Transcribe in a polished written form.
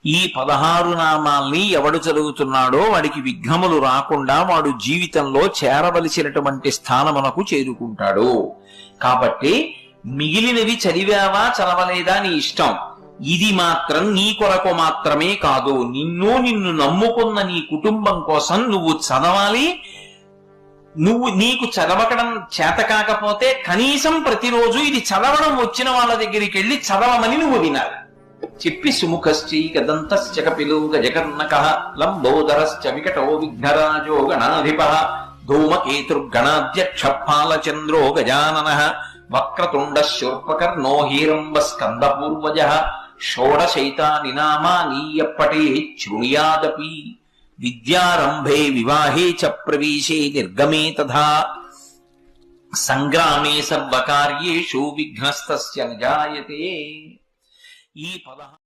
ఈ 16 నామాల్ని ఎవడు చదువుతున్నాడో వాడికి విఘ్నములు రాకుండా వాడు జీవితంలో చేరవలసినటువంటి స్థానమునకు చేరుకుంటాడు. కాబట్టి మిగిలినవి చదివావా చదవలేదా నీ ఇష్టం. ఇది మాత్రం నీ కొరకు మాత్రమే కాదు, నిన్ను నమ్ముకున్న నీ కుటుంబం కోసం నువ్వు చదవాలి. నీకు చదవడం చేత కాకపోతే కనీసం ప్రతిరోజు ఇది చదవడం వచ్చిన వాళ్ళ దగ్గరికి వెళ్ళి చదవమని నువ్వు వినాలి. చెప్పి సుముఖశ్చైకదంతశ్చ కపిలో గజకర్ణకః లంబోదరశ్చ వికటో విఘ్నరాజో గణాధిపః ధూమకేతుర్గణాధ్యక్ష ఫాలచంద్రో గజాననః వక్రతుండ శూర్పకర్ణో హీరంబ స్కందపూర్వజః షోడశైతాని నామాని యప్పఠేత్ శృణుయాదపి విద్యారంభే వివాహే చ ప్రవేశే నిర్గమే తథా సంగ్రామే సర్వకార్యేషు విఘ్నస్తస్య న జాయతే. ఈ 16